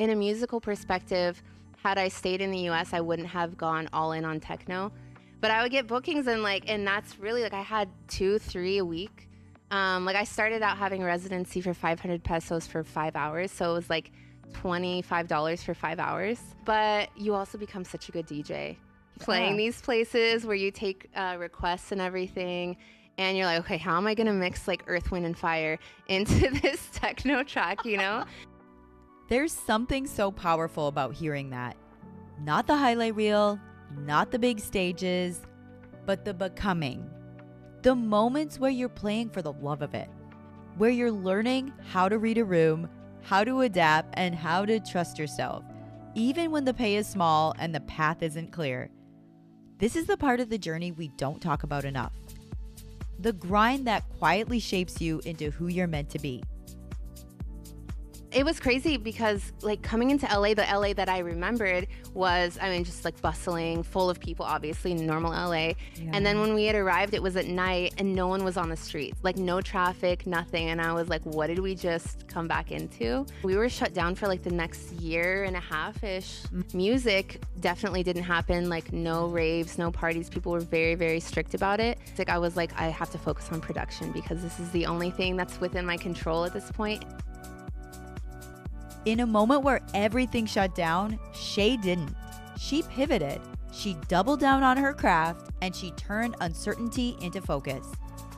in a musical perspective, had I stayed in the US, I wouldn't have gone all in on techno. But I would get bookings and that's really like I had 2-3 a week. Like I started out having residency for 500 pesos for 5 hours. So it was like $25 for 5 hours. But you also become such a good DJ playing these places where you take requests and everything. And you're like, okay, how am I going to mix like Earth, Wind, and Fire into this techno track, you know? There's something so powerful about hearing that. Not the highlight reel, not the big stages, but the becoming. The moments where you're playing for the love of it, where you're learning how to read a room, how to adapt, and how to trust yourself, even when the pay is small and the path isn't clear. This is the part of the journey we don't talk about enough. The grind that quietly shapes you into who you're meant to be. It was crazy because like coming into LA, the LA that I remembered was, I mean, just like bustling, full of people, obviously, normal LA. Yeah. And then when we had arrived, it was at night and no one was on the streets, like no traffic, nothing. And I was like, what did we just come back into? We were shut down for like the next year and a half-ish. Music definitely didn't happen, like no raves, no parties. People were very, very strict about it. It's like I was like, I have to focus on production because this is the only thing that's within my control at this point. In a moment where everything shut down, Shay didn't. She pivoted. She doubled down on her craft and she turned uncertainty into focus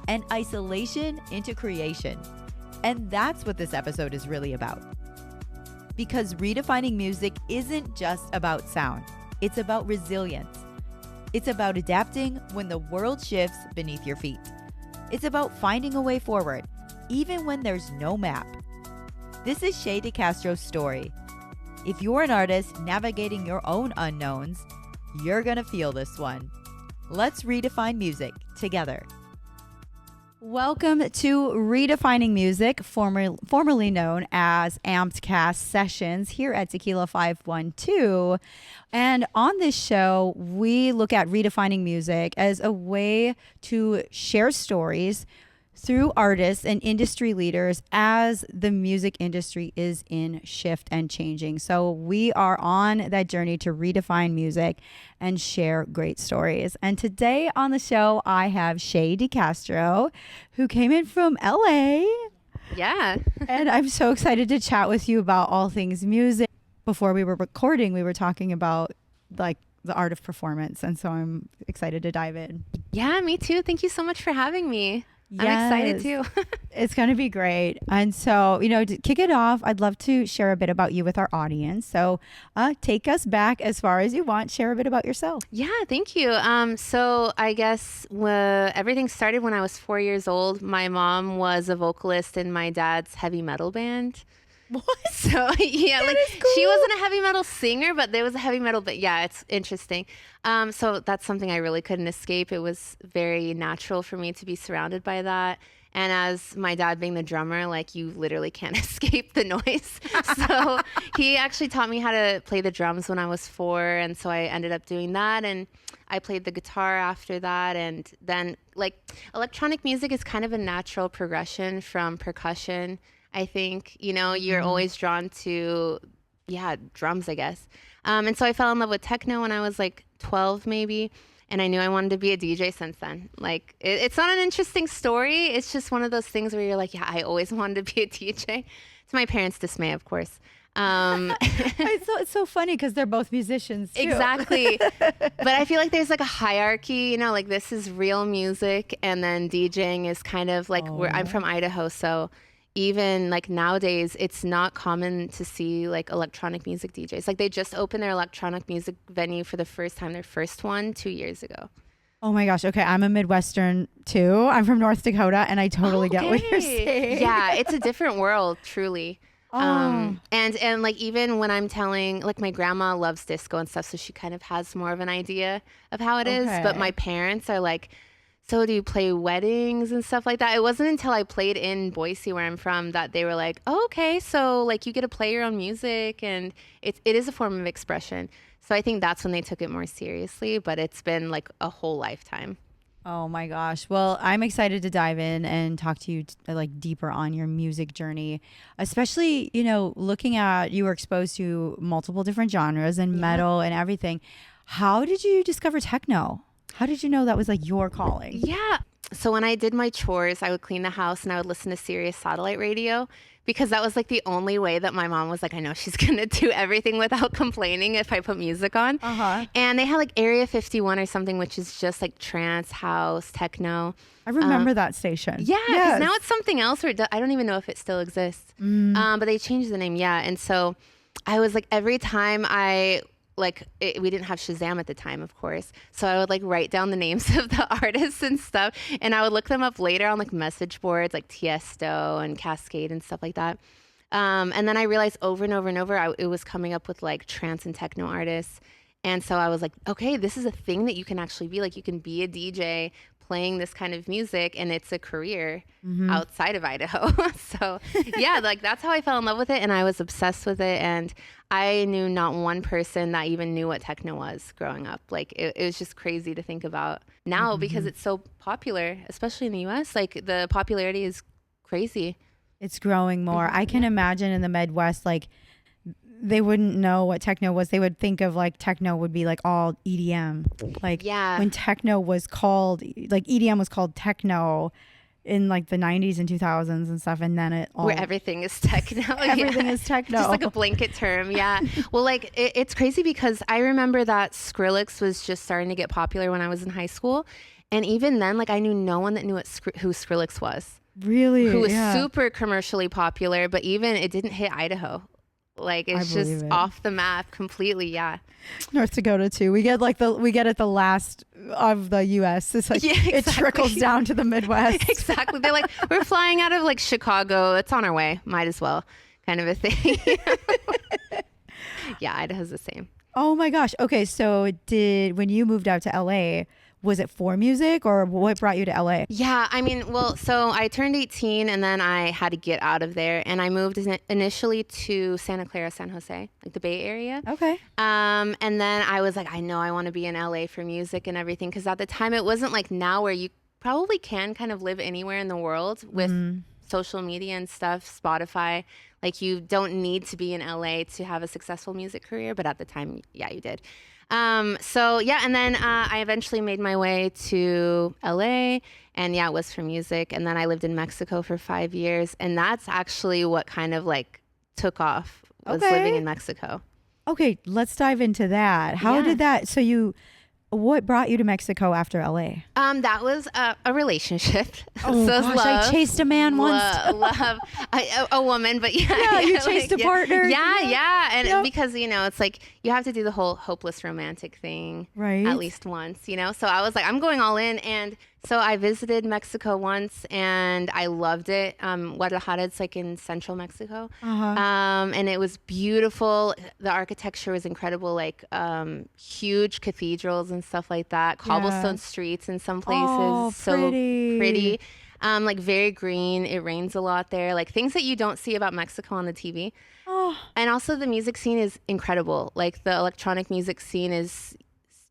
and isolation into creation. And that's what this episode is really about. Because redefining music isn't just about sound. It's about resilience. It's about adapting when the world shifts beneath your feet. It's about finding a way forward, even when there's no map. This is Shay De Castro's story. If you're an artist navigating your own unknowns, you're gonna feel this one. Let's redefine music together. Welcome to Redefining Music, formerly known as Ampedcast Sessions here at Tequila 512. And on this show, we look at redefining music as a way to share stories through artists and industry leaders as the music industry is in shift and changing. So we are on that journey to redefine music and share great stories. And today on the show, I have Shay De Castro, who came in from LA. Yeah. And I'm so excited to chat with you about all things music. Before we were recording, we were talking about like the art of performance. And so I'm excited to dive in. Yeah, me too. Thank you so much for having me. Yes. I'm excited too. It's going to be great. And so, to kick it off, I'd love to share a bit about you with our audience. So take us back as far as you want. Share a bit about yourself. Yeah, thank you. So I guess everything started when I was 4 years old. My mom was a vocalist in my dad's heavy metal band. What? So yeah, that like is cool. She wasn't a heavy metal singer, but there was a heavy metal. But yeah, it's interesting. So that's something I really couldn't escape. It was very natural for me to be surrounded by that. And as my dad being the drummer, like you literally can't escape the noise. So he actually taught me how to play the drums when I was 4. And so I ended up doing that. And I played the guitar after that. And then like electronic music is kind of a natural progression from percussion. I think, you're always drawn to, drums, I guess. And so I fell in love with techno when I was like 12 maybe. And I knew I wanted to be a DJ since then. Like, it's not an interesting story. It's just one of those things where you're like, yeah, I always wanted to be a DJ. To my parents' dismay, of course. It's so funny because they're both musicians too. Exactly. But I feel like there's like a hierarchy, like this is real music. And then DJing is kind of like where I'm from Idaho. So even like nowadays, it's not common to see like electronic music DJs. Like they just opened their electronic music venue for the first time, their first one 2 years ago. Oh my gosh. Okay. I'm a Midwestern too. I'm from North Dakota and I totally get what you're saying. Yeah. It's a different world, truly. And like even when I'm telling, like my grandma loves disco and stuff, so she kind of has more of an idea of how it is. But my parents are like, so do you play weddings and stuff like that? It wasn't until I played in Boise, where I'm from, that they were like, oh, okay, so like you get to play your own music and it is a form of expression. So I think that's when they took it more seriously, but it's been like a whole lifetime. Oh my gosh. Well, I'm excited to dive in and talk to you like deeper on your music journey, especially, looking at you were exposed to multiple different genres and metal and everything. How did you discover techno? How did you know that was like your calling? Yeah. So when I did my chores, I would clean the house and I would listen to Sirius satellite radio because that was like the only way that my mom was like, I know she's going to do everything without complaining if I put music on. And they had like Area 51 or something, which is just like trance, house, techno. I remember that station. Yeah, because now it's something else, or I don't even know if it still exists. But they changed the name, and so I was like, every time we didn't have Shazam at the time, of course. So I would like write down the names of the artists and stuff. And I would look them up later on like message boards like Tiesto and Cascade and stuff like that. And then I realized over and over and over, it was coming up with like trance and techno artists. And so I was like, okay, this is a thing that you can actually be. Like, you can be a DJ playing this kind of music, and it's a career outside of Idaho. So yeah, like that's how I fell in love with it, and I was obsessed with it. And I knew not one person that even knew what techno was growing up. Like it was just crazy to think about now because it's so popular, especially in the US. Like the popularity is crazy. It's growing more. I can imagine in the Midwest, like they wouldn't know what techno was. They would think of like techno would be like all EDM. Like when techno was called, like EDM was called techno in like the 90s and 2000s and stuff. And then where everything is techno. Everything is techno. Just like a blanket term. Yeah. Well, like it's crazy because I remember that Skrillex was just starting to get popular when I was in high school. And even then, like I knew no one that knew who Skrillex was. Really? Who was super commercially popular, but even it didn't hit Idaho. Like it's just off the map completely. Yeah. North Dakota too. We get at the last of the US. It's like it trickles down to the Midwest. Exactly. They're like, we're flying out of like Chicago. It's on our way. Might as well, kind of a thing. Yeah, Idaho's the same. Oh my gosh. Okay, so when you moved out to LA, was it for music or what brought you to LA? Yeah, I mean, well, so I turned 18 and then I had to get out of there, and I moved initially to Santa Clara, San Jose, like the Bay Area. Okay. And then I was like, I know I want to be in LA for music and everything, because at the time it wasn't like now where you probably can kind of live anywhere in the world with social media and stuff, Spotify. Like you don't need to be in LA to have a successful music career, but at the time, yeah, you did. So yeah, and then I eventually made my way to LA, and yeah, it was for music. And then I lived in Mexico for 5 years, and that's actually what kind of like took off, was living in Mexico. Okay, let's dive into that. How did that? So what brought you to Mexico after LA? That was a relationship. Oh so gosh, love, I chased a man once. Love a woman, but yeah, you chased a partner. Yeah, and because it's like you have to do the whole hopeless romantic thing, right? At least once, So I was like, I'm going all in, and so I visited Mexico once, and I loved it. Guadalajara, it's like in central Mexico, and it was beautiful. The architecture was incredible, like huge cathedrals and stuff like that. Cobblestone streets in some places. Oh, so pretty. Like very green. It rains a lot there. Like things that you don't see about Mexico on the TV. Oh. And also the music scene is incredible. Like the electronic music scene is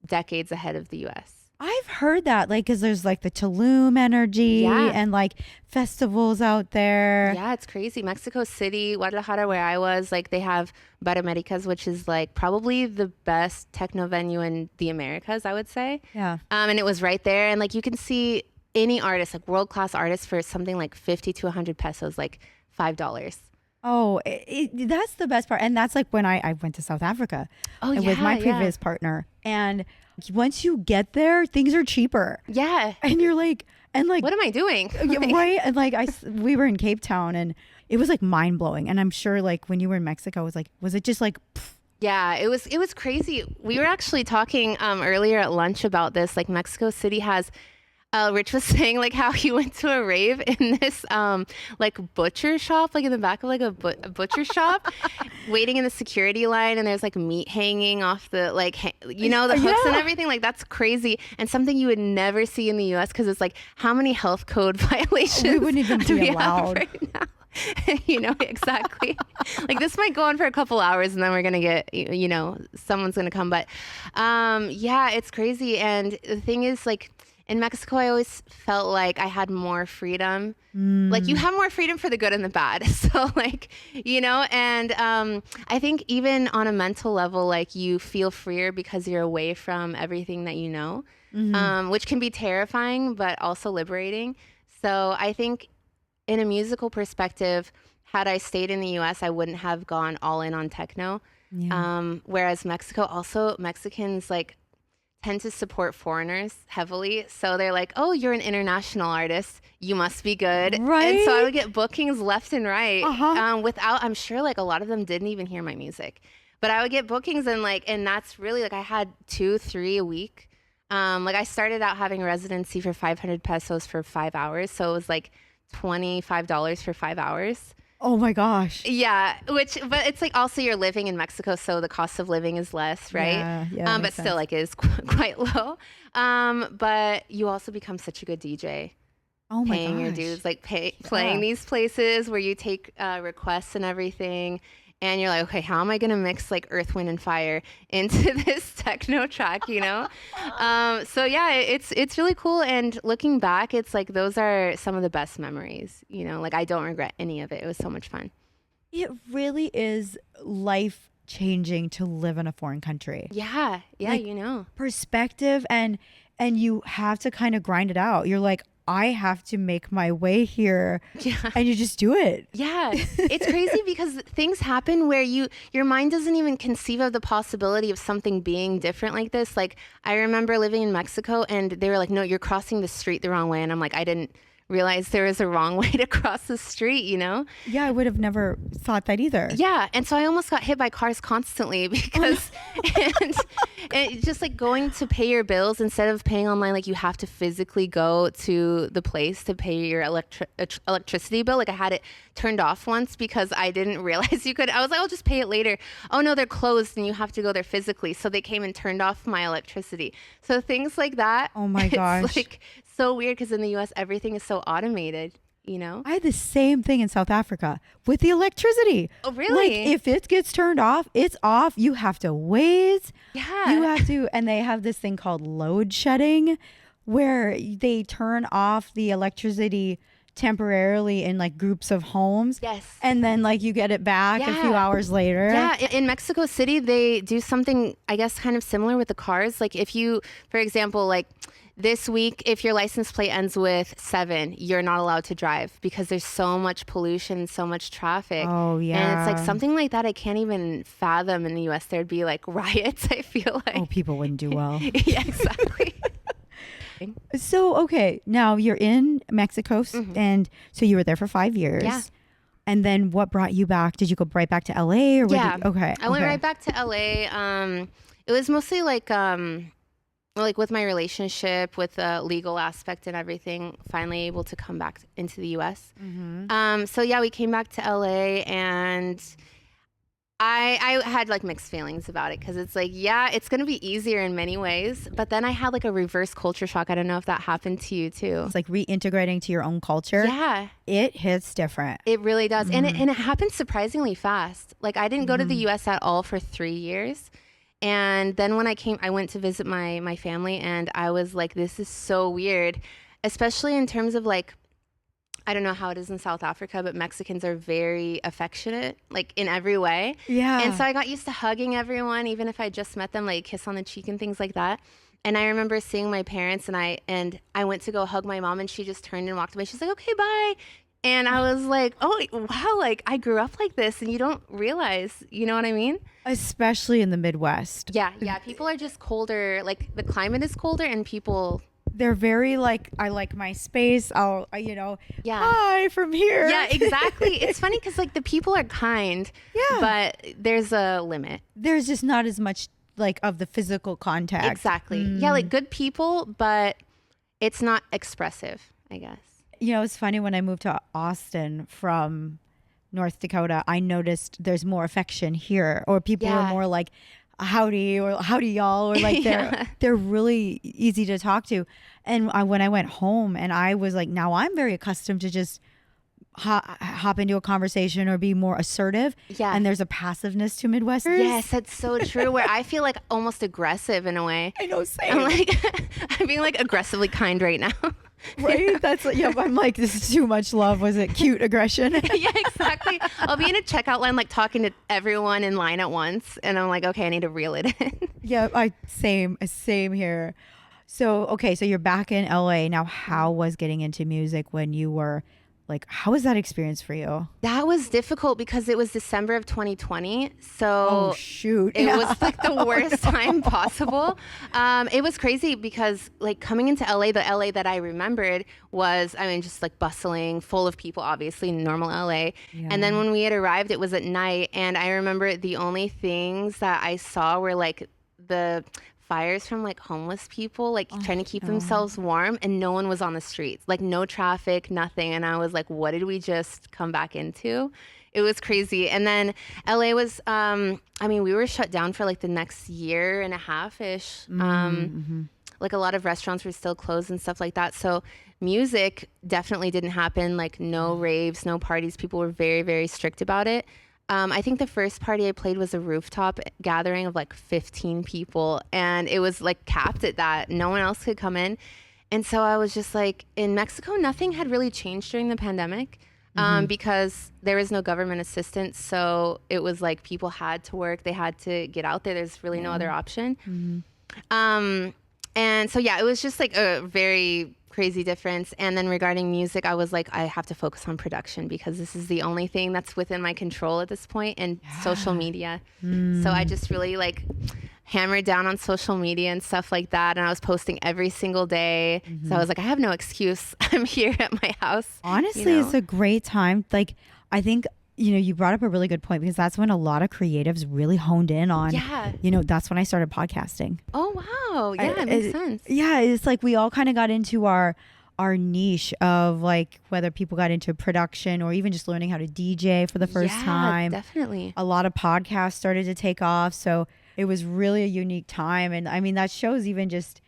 decades ahead of the US. I've heard that, like, because there's like the Tulum energy and like festivals out there. Yeah, it's crazy. Mexico City, Guadalajara, where I was, like they have Bar Americas, which is like probably the best techno venue in the Americas, I would say. Yeah. And it was right there. And like you can see any artist, like world-class artists, for something like 50 to 100 pesos, like $5. Oh, that's the best part. And that's like when I went to South Africa with my previous partner. And once you get there, things are cheaper. Yeah. And you're like, what am I doing? Right. And like we were in Cape Town, and it was like mind blowing. And I'm sure like when you were in Mexico, was it just like, pff? Yeah, it was crazy. We were actually talking earlier at lunch about this. Like Mexico City has, Rich was saying like how he went to a rave in this like butcher shop, like in the back of like a butcher shop, waiting in the security line, and there's like meat hanging off the the hooks and everything. Like that's crazy, and something you would never see in the U.S. because it's like, how mmany health code violations we wouldn't even be allowed right now? Exactly. Like this might go on for a couple hours, and then we're gonna get someone's gonna come. But yeah, it's crazy. And the thing is, like, in Mexico, I always felt like I had more freedom. Like you have more freedom for the good and the bad. So like, and I think even on a mental level, like you feel freer because you're away from everything that you know, which can be terrifying, but also liberating. So I think in a musical perspective, had I stayed in the US, I wouldn't have gone all in on techno. Yeah. Whereas Mexicans like tend to support foreigners heavily. So they're like, oh, you're an international artist. You must be good. Right? And so I would get bookings left and right Uh-huh. I'm sure like a lot of them didn't even hear my music. But I would get bookings and that's really like I had 2-3 a week. Like I started out having a residency for 500 pesos for 5 hours. So it was like $25 for 5 hours. Oh my gosh. Yeah, but it's like also you're living in Mexico, so the cost of living is less, right? Yeah, But makes still, sense. like, is quite low. But you also become such a good DJ, Oh my paying your gosh. dues, like playing these places where you take requests and everything. And you're like, okay, how am I going to mix like Earth, Wind, and Fire into this techno track, So yeah, it's really cool. And looking back, it's like those are some of the best memories, like I don't regret any of it. It was so much fun. It really is life changing to live in a foreign country. Yeah, Like, perspective and you have to kind of grind it out. You're like, I have to make my way here. Yeah. And you just do it. Yeah, it's crazy because things happen where your mind doesn't even conceive of the possibility of something being different like this. Like I remember living in Mexico and they were like, no, you're crossing the street the wrong way. And I'm like, I didn't realize there was a wrong way to cross the street, Yeah, I would have never thought that either. Yeah, and so I almost got hit by cars constantly because, and just like going to pay your bills instead of paying online, like you have to physically go to the place to pay your electricity bill. Like I had it turned off once because I didn't realize you could. I was like, I'll just pay it later. Oh no, they're closed and you have to go there physically. So they came and turned off my electricity. So things like that. Oh my gosh. It's like so weird because in the US everything is so automated. I had the same thing in South Africa with the electricity. Oh, really? Like if it gets turned off, it's off. You have to wait. Yeah. You have to, and they have this thing called load shedding where they turn off the electricity temporarily in like groups of homes. Yes. And then like you get it back a few hours later. Yeah. In Mexico City, they do something, I guess, kind of similar with the cars. Like if you, for example, like this week, if your license plate ends with 7, you're not allowed to drive because there's so much pollution, so much traffic. Oh, yeah. And it's like something like that I can't even fathom in the US. There'd be like riots, I feel like. Oh, people wouldn't do well. Yeah, exactly. So, okay, now you're in Mexico and so you were there for 5 years. Yeah. And then what brought you back? Did you go right back to LA or Yeah. Okay. I went right back to LA. It was mostly like with my relationship, with the legal aspect and everything, finally able to come back into the US. So yeah, we came back to LA and I had like mixed feelings about it because it's like, yeah, it's going to be easier in many ways. But then I had like a reverse culture shock. I don't know if that happened to you too. It's like reintegrating to your own culture. Yeah. It hits different. It really does. And it happened surprisingly fast. Like I didn't go to the US at all for 3 years. And then when I went to visit my family and I was like, this is so weird, especially in terms of like, I don't know how it is in South Africa, but Mexicans are very affectionate, like in every way. Yeah. And so I got used to hugging everyone, even if I just met them, like kiss on the cheek and things like that. And I remember seeing my parents and I went to go hug my mom and she just turned and walked away. She's like, okay, bye. And I was like, oh, wow, like I grew up like this and you don't realize, you know what I mean? Especially in the Midwest. Yeah. People are just colder. Like the climate is colder and people... They're very like, I like my space. I'll, hi from here. Yeah, exactly. It's funny because like the people are kind, but there's a limit. There's just not as much like of the physical contact. Exactly. Yeah, like good people, but it's not expressive, I guess. It's funny when I moved to Austin from North Dakota, I noticed there's more affection here, or people are more like, howdy or howdy y'all, or like they're really easy to talk to. And when I went home and I was like, now I'm very accustomed to just hop into a conversation or be more assertive. Yeah. And there's a passiveness to Midwesters. Yes, that's so true. Where I feel like almost aggressive in a way. I know, same. I'm like, I'm being like aggressively kind right now. Right? That's like, yeah, I'm like, this is too much love. Was it cute aggression? Yeah, exactly. I'll be in a checkout line, like talking to everyone in line at once. And I'm like, okay, I need to reel it in. Yeah, same here. So, okay, so you're back in LA. Now, how was getting into music when you were like, how was that experience for you? That was difficult because it was December of 2020. So Oh, shoot. it was like the worst time possible. It was crazy because like coming into LA, the LA that I remembered was, I mean, just like bustling, full of people, obviously normal LA. Yeah. And then when we had arrived, it was at night. And I remember the only things that I saw were like the fires from like homeless people, like trying to keep themselves warm, and no one was on the streets, like no traffic, nothing. And I was like, what did we just come back into? It was crazy. And then LA was, I mean, we were shut down for like the next year and a half-ish. Like a lot of restaurants were still closed and stuff like that. So music definitely didn't happen, like no raves, no parties. People were very, very strict about it. I think the first party I played was a rooftop gathering of like 15 people, and it was like capped at that. No one else could come in. And so I was just like, in Mexico, nothing had really changed during the pandemic because there was no government assistance. So it was like people had to work, they had to get out there. There's really no other option. And so, yeah, it was just like a very crazy difference. And then regarding music, I was like, I have to focus on production because this is the only thing that's within my control at this point, and social media. So I just really like hammered down on social media and stuff like that. And I was posting every single day. So I was like, I have no excuse. I'm here at my house. Honestly, it's a great time. Like, I think, you brought up a really good point because that's when a lot of creatives really honed in on, that's when I started podcasting. Oh, wow. Yeah, it makes sense. Yeah, it's like we all kind of got into our niche of like whether people got into production or even just learning how to DJ for the first time. Definitely. A lot of podcasts started to take off. So it was really a unique time. And I mean, that shows even just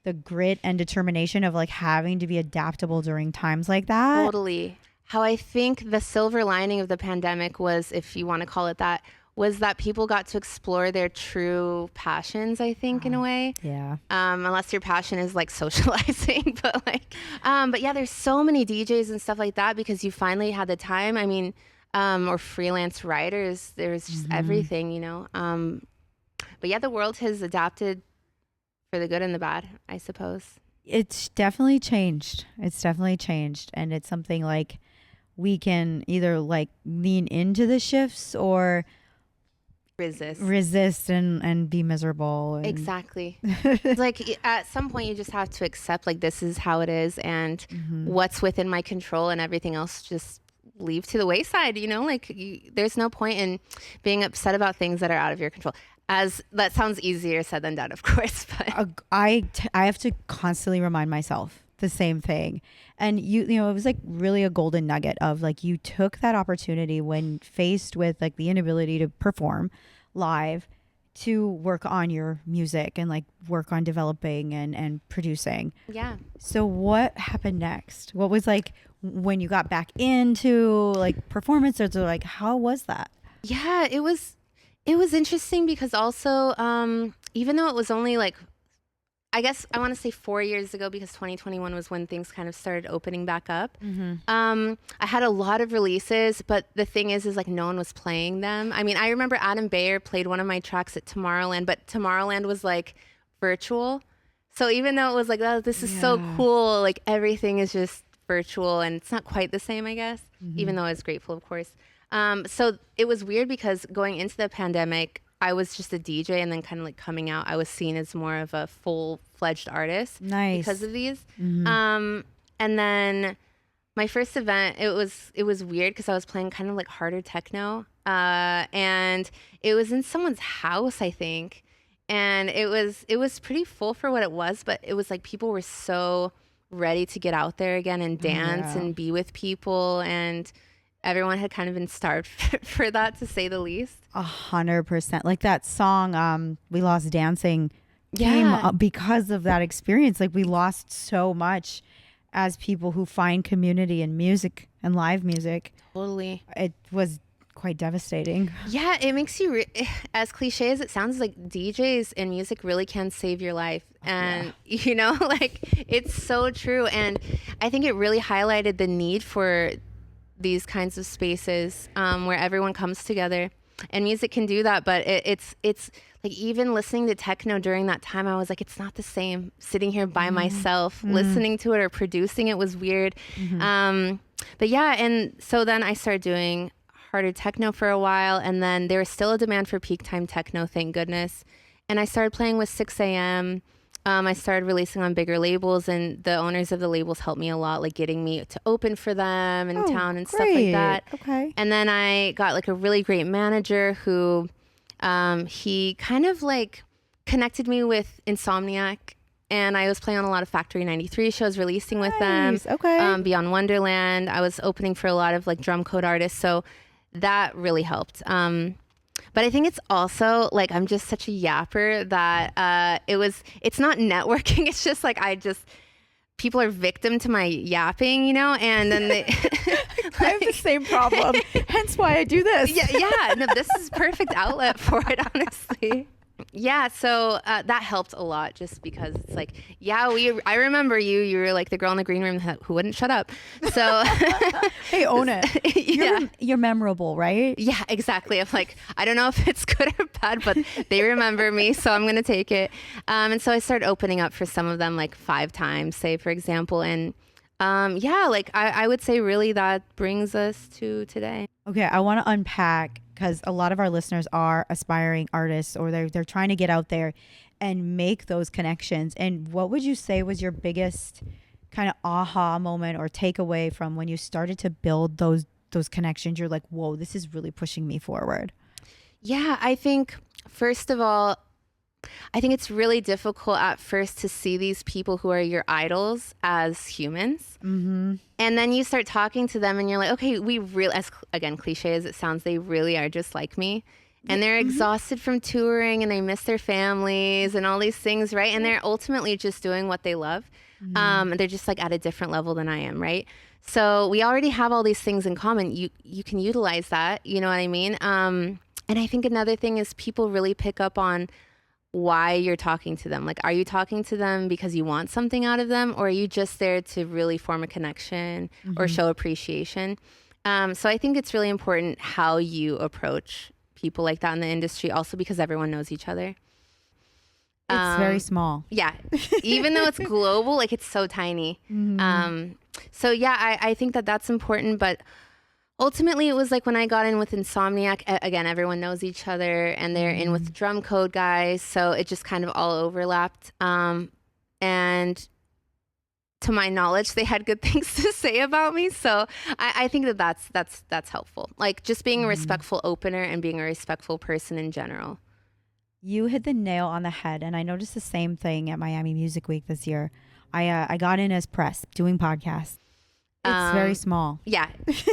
the grit and determination of like having to be adaptable during times like that. Totally. How I think the silver lining of the pandemic was, if you want to call it that, was that people got to explore their true passions, I think, in a way. Yeah. Unless your passion is like socializing, but yeah, there's so many DJs and stuff like that because you finally had the time. I mean, or freelance writers, there's just everything, But yeah, the world has adapted for the good and the bad, I suppose. It's definitely changed. And it's something like we can either like lean into the shifts or resist and be miserable. And exactly. It's like at some point you just have to accept like this is how it is, and what's within my control and everything else just leave to the wayside, there's no point in being upset about things that are out of your control. As that sounds easier said than done, of course, but I have to constantly remind myself the same thing. And it was like really a golden nugget of like, you took that opportunity when faced with like the inability to perform live to work on your music and like work on developing and producing. Yeah. So what happened next? What was like when you got back into like performances, or like, how was that? Yeah, it was interesting because also, even though it was only like, I guess I want to say 4 years ago, because 2021 was when things kind of started opening back up. I had a lot of releases, but the thing is like no one was playing them. I mean, I remember Adam Beyer played one of my tracks at Tomorrowland, but Tomorrowland was like virtual. So even though it was like, oh, this is so cool, like everything is just virtual and it's not quite the same, I guess, even though I was grateful, of course. So it was weird because going into the pandemic, I was just a DJ, and then kind of like coming out, I was seen as more of a full-fledged artist because of these. And then my first event, it was weird because I was playing kind of like harder techno, and it was in someone's house, I think, and it was pretty full for what it was, but it was like people were so ready to get out there again and dance and be with people, and everyone had kind of been starved for that, to say the least. 100%. Like that song, We Lost Dancing, came up because of that experience. Like we lost so much as people who find community in music and live music. Totally. It was quite devastating. Yeah, it makes you, as cliche as it sounds, like DJs and music really can save your life. And, you know, like it's so true. And I think it really highlighted the need for these kinds of spaces where everyone comes together. And music can do that. But it's like even listening to techno during that time, I was like, it's not the same sitting here by myself. Listening to it or producing it was weird. But yeah, and so then I started doing harder techno for a while, and then there was still a demand for peak time techno, thank goodness. And I started playing with 6 a.m. I started releasing on bigger labels, and the owners of the labels helped me a lot, like getting me to open for them in town and stuff like that. Okay. And then I got like a really great manager who he kind of like connected me with Insomniac. And I was playing on a lot of Factory 93 shows, releasing with them. Okay. Beyond Wonderland. I was opening for a lot of like drum code artists. So that really helped. But I think it's also like I'm just such a yapper that it's not networking. It's just like people are victim to my yapping, you know, and then they. I have the same problem. Hence why I do this. Yeah. No, this is perfect outlet for it, honestly. Yeah, so that helped a lot just because it's like, I remember you were like the girl in the green room who wouldn't shut up. So hey, own it. You're memorable, right? Yeah, exactly. I'm like, I don't know if it's good or bad, but they remember me, so I'm going to take it. And so I started opening up for some of them like 5 times, say, for example. And like I would say really that brings us to today. Okay, I want to unpack because a lot of our listeners are aspiring artists or they're trying to get out there and make those connections. And what would you say was your biggest kind of aha moment or takeaway from when you started to build those connections? You're like, whoa, this is really pushing me forward. Yeah, I think first of all, I think it's really difficult at first to see these people who are your idols as humans. Mm-hmm. And then you start talking to them and you're like, okay, we really, as again, cliche as it sounds, they really are just like me. And they're exhausted from touring and they miss their families and all these things, right? And they're ultimately just doing what they love. And they're just like at a different level than I am, right? So we already have all these things in common. You can utilize that, you know what I mean? And I think another thing is people really pick up on why you're talking to them. Like, are you talking to them because you want something out of them, or are you just there to really form a connection or show appreciation? So I think it's really important how you approach people like that in the industry, also because everyone knows each other. It's very small. Yeah. Even though it's global, like it's so tiny. So yeah, I think that's important, but ultimately, it was like when I got in with Insomniac, again, everyone knows each other and they're in with drum code guys. So it just kind of all overlapped. And to my knowledge, they had good things to say about me. So I think that's helpful. Like just being a respectful opener and being a respectful person in general. You hit the nail on the head. And I noticed the same thing at Miami Music Week this year. I got in as press doing podcasts. It's very small. Yeah.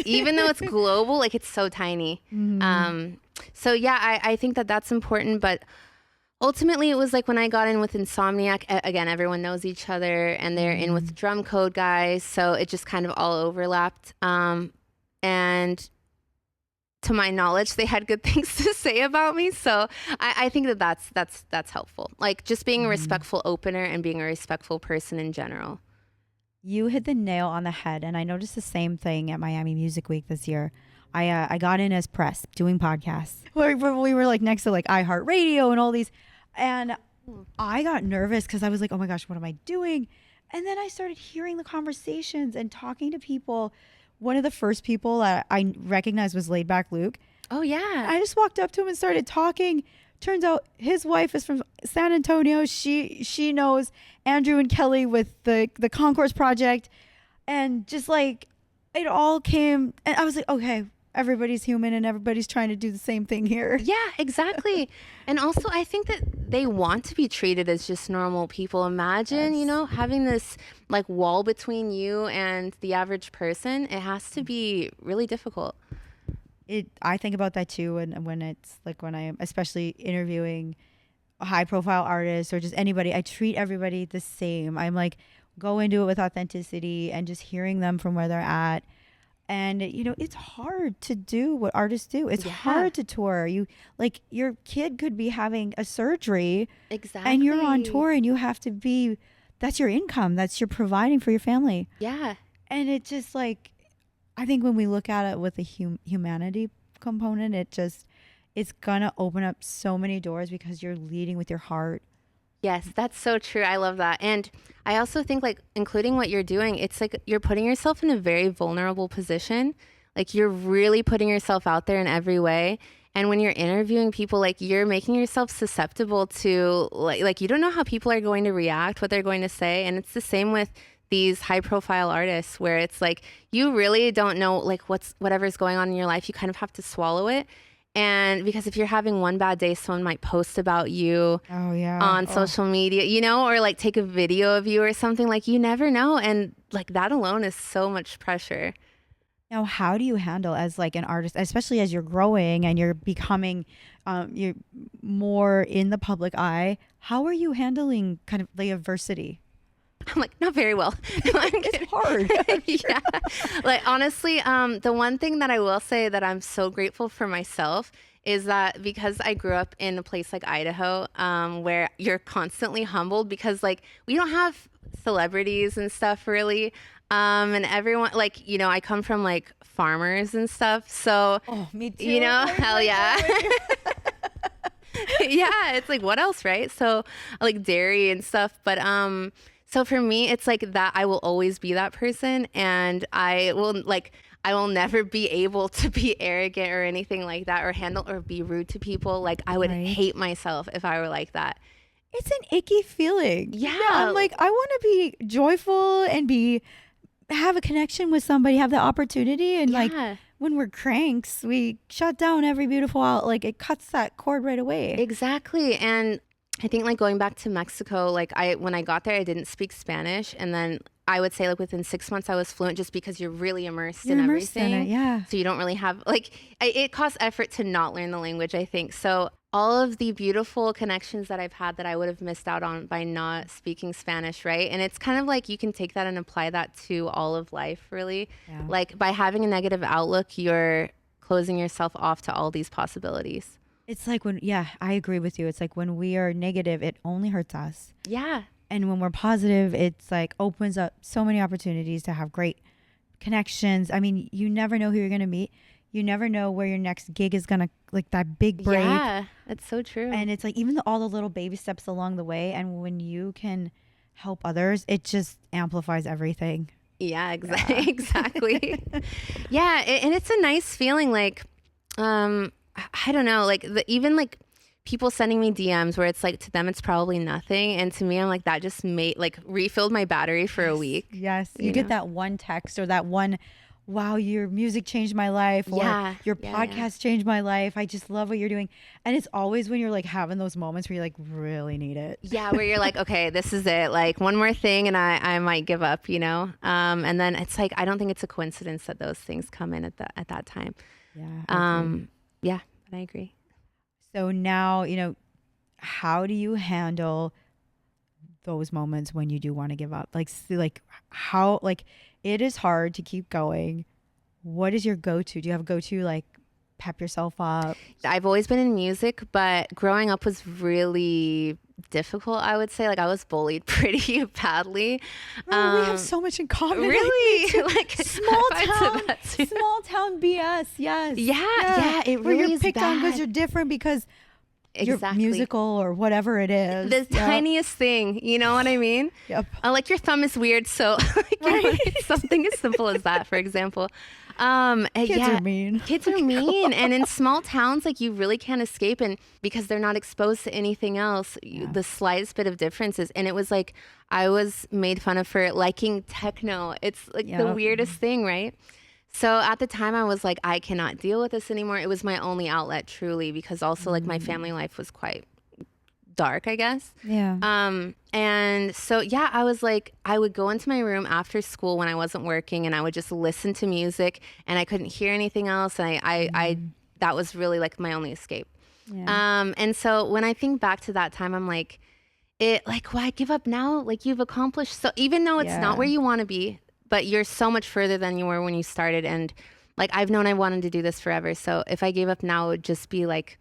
Even though it's global, like it's so tiny. So yeah, I think that's important. But ultimately, it was like when I got in with Insomniac, again, everyone knows each other and they're in with drum code guys. So it just kind of all overlapped. And to my knowledge, they had good things to say about me. So I think that's helpful. Like just being a respectful opener and being a respectful person in general. You hit the nail on the head. And I noticed the same thing at Miami Music Week this year. I got in as press doing podcasts. We were like next to like iHeartRadio and all these. And I got nervous because I was like, oh my gosh, what am I doing? And then I started hearing the conversations and talking to people. One of the first people that I recognized was Laid Back Luke. Oh, yeah. I just walked up to him and started talking. Turns out his wife is from San Antonio. She knows Andrew and Kelly with the Concourse Project. And just like it all came. And I was like, okay, everybody's human and everybody's trying to do the same thing here. Yeah, exactly. And also, I think that they want to be treated as just normal people. Imagine, you know, having this like wall between you and the average person. It has to be really difficult. I think about that too, and when it's like when I am especially interviewing high profile artists or just anybody, I treat everybody the same. I'm like, go into it with authenticity and just hearing them from where they're at. And it's hard to do what artists do. It's Yeah. hard to tour. You like your kid could be having a surgery Exactly. and you're on tour and you have to be, that's your income. That's your providing for your family. Yeah. And it just like, I think when we look at it with the humanity component, it's gonna open up so many doors because you're leading with your heart. Yes, that's so true. I love that. And I also think like including what you're doing, it's like you're putting yourself in a very vulnerable position. Like you're really putting yourself out there in every way. And when you're interviewing people, like you're making yourself susceptible to like you don't know how people are going to react, what they're going to say. And it's the same with these high profile artists where it's like you really don't know like whatever's going on in your life. You kind of have to swallow it. And because if you're having one bad day, someone might post about you on social media, or like take a video of you or something. Like you never know. And like that alone is so much pressure. Now, how do you handle as like an artist, especially as you're growing and you're becoming you're more in the public eye? How are you handling kind of the adversity? I'm like, not very well. It's hard. Yeah. Like, honestly, the one thing that I will say that I'm so grateful for myself is that because I grew up in a place like Idaho, where you're constantly humbled because like we don't have celebrities and stuff really. And everyone like, I come from like farmers and stuff. So, me too. Hell yeah. Yeah. It's like, what else? Right. So like dairy and stuff. But, so for me, it's like that I will always be that person and I will never be able to be arrogant or anything like that or handle or be rude to people. Like I would hate myself if I were like that. It's an icky feeling. Yeah. I'm like, I want to be joyful and have a connection with somebody, have the opportunity. And like when we're cranks, we shut down every beautiful out. Like it cuts that cord right away. Exactly. And I think like going back to Mexico, like when I got there, I didn't speak Spanish. And then I would say like within 6 months I was fluent just because you're really immersed in everything. In it, yeah. So you don't really have like, it costs effort to not learn the language, I think. So all of the beautiful connections that I've had that I would have missed out on by not speaking Spanish, right? And it's kind of like you can take that and apply that to all of life, really. Yeah. Like by having a negative outlook, you're closing yourself off to all these possibilities. It's like I agree with you. It's like when we are negative, it only hurts us. Yeah. And when we're positive, it's like opens up so many opportunities to have great connections. I mean, you never know who you're going to meet. You never know where your next gig is going to, like that big break. Yeah, that's so true. And it's like even all the little baby steps along the way. And when you can help others, it just amplifies everything. Yeah, exactly. Yeah. And it's a nice feeling like, I don't know, like even like people sending me DMs where it's like to them it's probably nothing, and to me I'm like that just refilled my battery for a week. Yes, you get that one text or that one, wow, your music changed my life, or your podcast changed my life. I just love what you're doing, and it's always when you're like having those moments where you like really need it. Yeah, where you're like, okay, this is it. Like one more thing, and I might give up, And then it's like I don't think it's a coincidence that those things come in at that time. Yeah. Yeah, I agree. So now, how do you handle those moments when you do want to give up? Like how, like it is hard to keep going. What is your go-to? Do you have a go-to, like pep yourself up? I've always been in music, but growing up was really difficult, I would say. Like I was bullied pretty badly. We have so much in common. Really? Like small town BS. Yes. Yeah. It really you're is picked on bad. because you're different because you're musical or whatever it is. The tiniest thing, you know what I mean? Yep. Like your thumb is weird, so like, something as simple as that, for example. Kids are mean. Kids are mean. And in small towns, like you really can't escape. And because they're not exposed to anything else, the slightest bit of differences. And it was like, I was made fun of for liking techno. It's like the weirdest thing, right? So at the time I was like, I cannot deal with this anymore. It was my only outlet truly, because also like my family life was quite dark, I guess. Yeah. And so, I was like, I would go into my room after school when I wasn't working and I would just listen to music and I couldn't hear anything else. And I that was really like my only escape. Yeah. And so when I think back to that time, I'm like, why give up now? Like you've accomplished so, even though it's not where you want to be, but you're so much further than you were when you started. And like, I've known I wanted to do this forever. So if I gave up now, it would just be like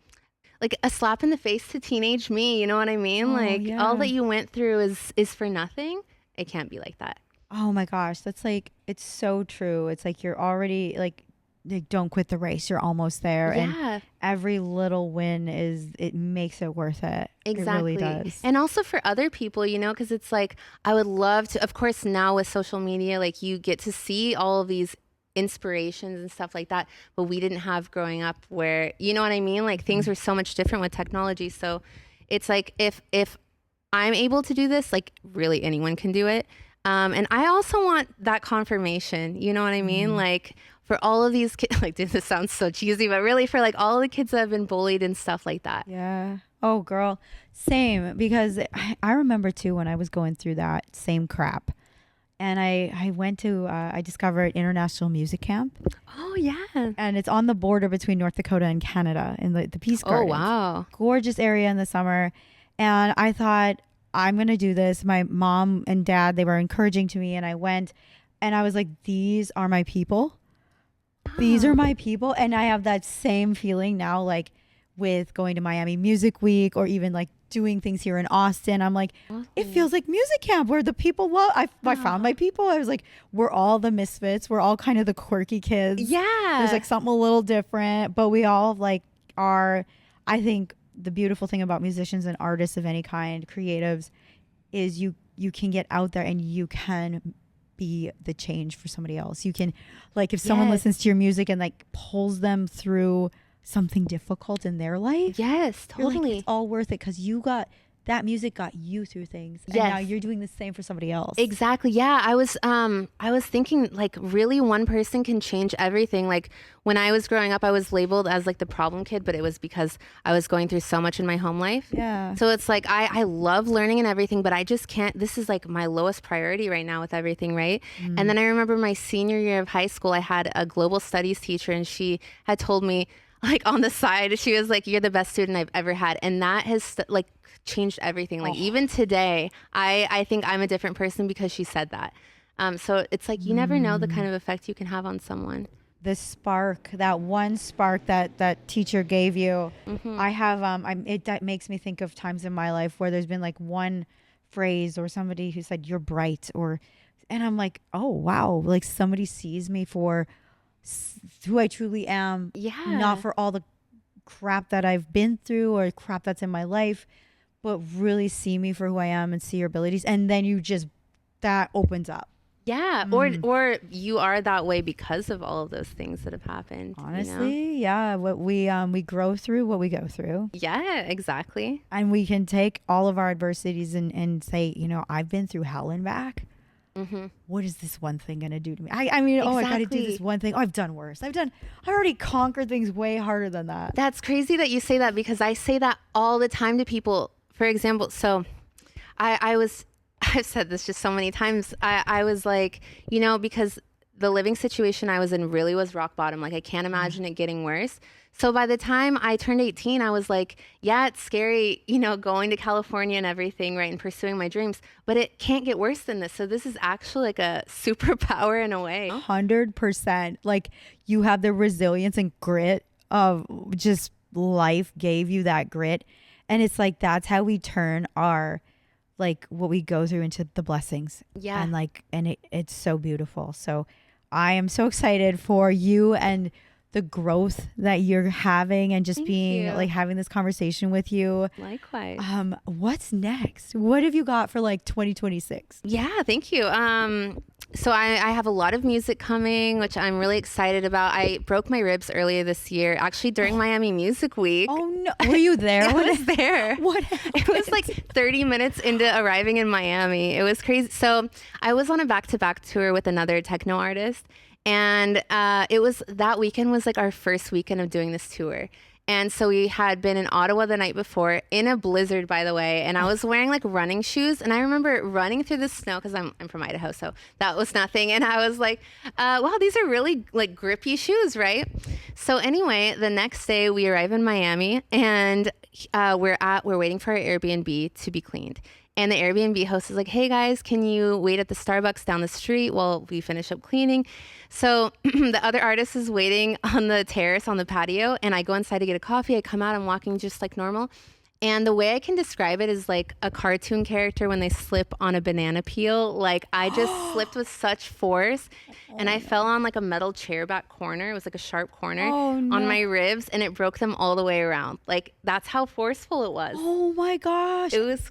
a slap in the face to teenage me. You know what I mean? Oh, like yeah. all that you went through is for nothing. It can't be like that. Oh my gosh, that's like, it's so true. It's like you're already like don't quit the race. You're almost there. And Yeah, every little win it makes it worth it. exactly. It really does. And also for other people, you know, because it's like, I would love to, of course, now with social media, like you get to see all of these inspirations and stuff like that, but we didn't have growing up where, you know what I mean? Like things were so much different with technology. So it's like, if I'm able to do this, like really anyone can do it. And I also want that confirmation, you know what I mean? Like for all of these kids, like dude, this sounds so cheesy, but really for like all the kids that have been bullied and stuff like that. Yeah. Oh, girl. Same. Because I remember too when I was going through that same crap. And I went to, I discovered International Music Camp. Oh, yeah. And it's on the border between North Dakota and Canada in the Peace Gardens. Oh, wow. Gorgeous area in the summer. And I thought, I'm going to do this. My mom and dad, they were encouraging to me. And I went and I was like, these are my people. These are my people. And I have that same feeling now, like with going to Miami Music Week or even like doing things here in Austin. I'm like, it feels like music camp where the people love. I found my people. I was like, we're all the misfits. We're all kind of the quirky kids. Yeah. There's like something a little different, but we all like are, I think the beautiful thing about musicians and artists of any kind, creatives, is you can get out there and you can be the change for somebody else. You can, like, if someone listens to your music and like pulls them through something difficult in their life, Yes, you're like, totally. it's all worth it because that music got you through things, and Yes. now you're doing the same for somebody else. Exactly. Yeah. I was thinking like really one person can change everything. Like when I was growing up, I was labeled as like the problem kid, but it was because I was going through so much in my home life. Yeah. So it's like, I love learning and everything, but I just can't, this is like my lowest priority right now with everything. Right. And then I remember my senior year of high school, I had a global studies teacher and she had told me, like on the side, she was like, you're the best student I've ever had. And that has like changed everything. Like even today, I think I'm a different person because she said that. So it's like, you never know the kind of effect you can have on someone. The spark, that one spark that teacher gave you. I have, that makes me think of times in my life where there's been like one phrase or somebody who said, you're bright, and I'm like, oh, wow. Like somebody sees me for who I truly am, not for all the crap that I've been through or crap that's in my life, but really see me for who I am and see your abilities. And then that opens up. Yeah. Or you are that way because of all of those things that have happened. Honestly, yeah. What we grow through what we go through. Yeah, exactly. And we can take all of our adversities and say, I've been through hell and back. What is this one thing gonna do to me? I mean, I gotta do this one thing. Oh, I've done worse. I already conquered things way harder than that. That's crazy that you say that because I say that all the time to people. For example, so I've said this just so many times. I was like, because the living situation I was in really was rock bottom. Like I can't imagine it getting worse. So by the time I turned 18, I was like, yeah, it's scary, going to California and everything, right, and pursuing my dreams, but it can't get worse than this. So this is actually like a superpower in a way. 100%. Like you have the resilience and grit of just life gave you that grit. And it's like, that's how we turn our, like what we go through into the blessings. Yeah. And it's so beautiful. So I am so excited for you and the growth that you're having and just like having this conversation with you. Likewise. What's next? What have you got for like 2026? Yeah, thank you. So I have a lot of music coming, which I'm really excited about. I broke my ribs earlier this year, actually during Miami Music Week. Oh no. Were you there? I was there. What happened? It was like 30 minutes into arriving in Miami. It was crazy. So I was on a back-to-back tour with another techno artist. And that weekend was like our first weekend of doing this tour. And so we had been in Ottawa the night before in a blizzard, by the way. And I was wearing like running shoes. And I remember running through the snow because I'm from Idaho. So that was nothing. And I was like, wow, these are really like grippy shoes, right? So anyway, the next day we arrive in Miami and we're waiting for our Airbnb to be cleaned. And the Airbnb host is like, hey guys, can you wait at the Starbucks down the street while we finish up cleaning? So the other artist is waiting on the terrace on the patio, and I go inside to get a coffee. I come out, I'm walking just like normal. And the way I can describe it is like a cartoon character when they slip on a banana peel. Like I just slipped with such force, and I fell on like a metal chair back corner. It was like a sharp corner on my ribs, and it broke them all the way around. Like that's how forceful it was. Oh my gosh. It was,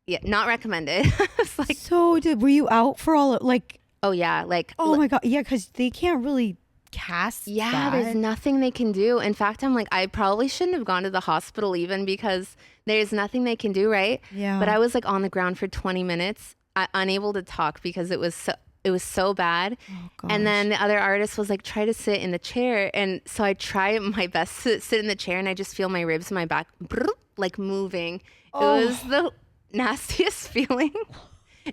yeah, not recommended. It's like, So were you out for all like, oh yeah, like, oh my God. Yeah, because they can't really cast that. there's nothing they can do. In fact, I'm like, I probably shouldn't have gone to the hospital even, because there's nothing they can do, right? Yeah. But I was like on the ground for 20 minutes, unable to talk because it was so bad. Oh, And then the other artist was like, try to sit in the chair. And so I try my best to sit in the chair, and I just feel my ribs in my back like moving. It was the nastiest feeling.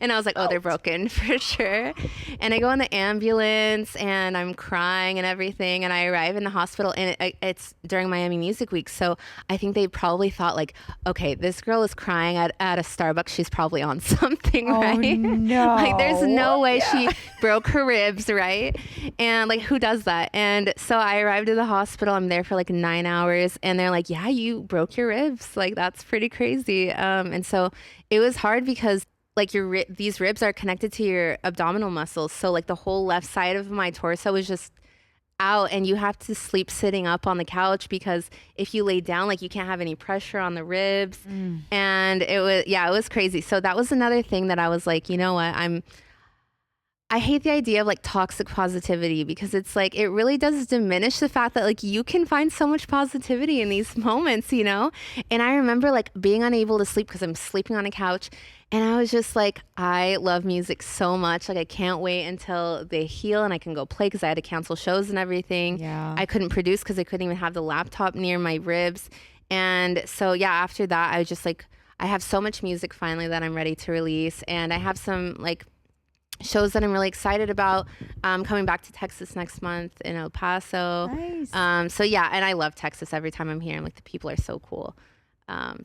And I was like, oh, they're broken for sure. And I go in the ambulance, and I'm crying and everything. And I arrive in the hospital, and it's during Miami Music Week. So I think they probably thought like, okay, this girl is crying at a Starbucks. She's probably on something, right? No. Like there's no way she broke her ribs, right? And like, who does that? And so I arrived at the hospital. I'm there for like 9 hours, and they're like, yeah, you broke your ribs. Like that's pretty crazy. And so it was hard because like these ribs are connected to your abdominal muscles. So like the whole left side of my torso was just out, and you have to sleep sitting up on the couch, because if you lay down, like you can't have any pressure on the ribs. And it was crazy. So that was another thing that I was like, you know what, I hate the idea of like toxic positivity, because it's like, it really does diminish the fact that like you can find so much positivity in these moments, you know? And I remember like being unable to sleep because I'm sleeping on a couch, and I was just like, I love music so much. Like I can't wait until they heal and I can go play, because I had to cancel shows and everything. Yeah. I couldn't produce because I couldn't even have the laptop near my ribs. And so yeah, after that, I was just like, I have so much music finally that I'm ready to release. And I have some like shows that I'm really excited about. Coming back to Texas next month in El Paso. Nice. So yeah, and I love Texas. Every time I'm here, I'm like, the people are so cool.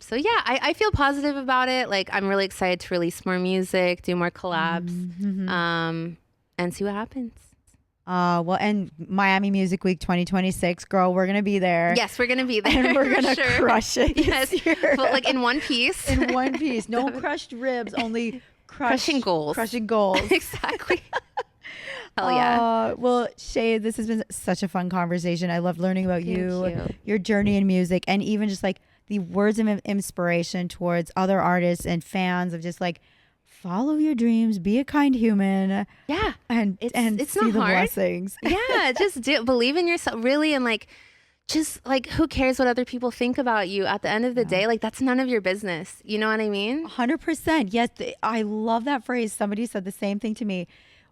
So yeah, I feel positive about it. Like I'm really excited to release more music, do more collabs, and see what happens. Well, and Miami Music Week 2026, girl, we're gonna be there. Yes, we're gonna be there. And we're gonna crush it. Yes, but like in one piece. In one piece. No crushed ribs, only crushing goals. Crushing goals. Exactly. Hell yeah. Well, Shay, this has been such a fun conversation. I love learning about Thank you. your journey in music, and even just like the words of inspiration towards other artists and fans of just like, follow your dreams, be a kind human. Yeah. And it's see not the hard. blessings. Yeah. Just believe in yourself, really. And like, just like, who cares what other people think about you at the end of the day? Like, that's none of your business. You know what I mean? 100%. Yes. I love that phrase. Somebody said the same thing to me.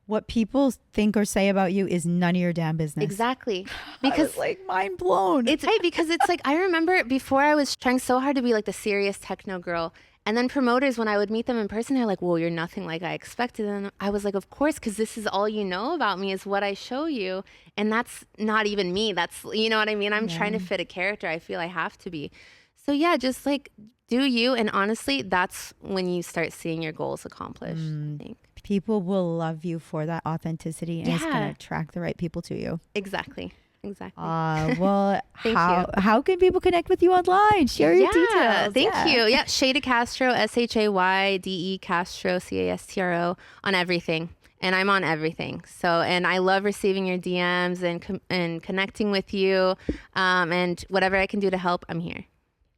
What people think or say about you is none of your damn business. Exactly. Because I was like mind blown. It's right, because it's like, I remember before I was trying so hard to be like the serious techno girl. And then promoters, when I would meet them in person, they're like, well, you're nothing like I expected. And I was like, of course, because this is all you know about me is what I show you. And that's not even me. That's, you know what I mean? I'm trying to fit a character. I feel I have to be. So yeah, just like do you. And honestly, that's when you start seeing your goals accomplished, I think. People will love you for that authenticity, and it's going to attract the right people to you. Exactly. Well, how can people connect with you online? Share your details. Thank you. Yeah, Shay De Castro, SHAYDE Castro, CASTRO, on everything. And I'm on everything. So, and I love receiving your DMs and connecting with you. And whatever I can do to help, I'm here.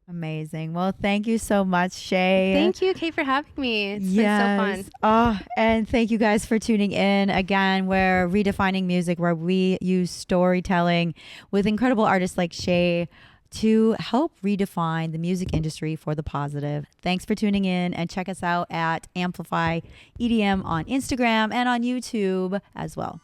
Amazing. Well, thank you so much, Shay. Thank you, Kay, for having me. It's been so fun. Oh, and thank you guys for tuning in. Again, we're redefining music, where we use storytelling with incredible artists like Shay to help redefine the music industry for the positive. Thanks for tuning in, and check us out at Amplify EDM on Instagram and on YouTube as well.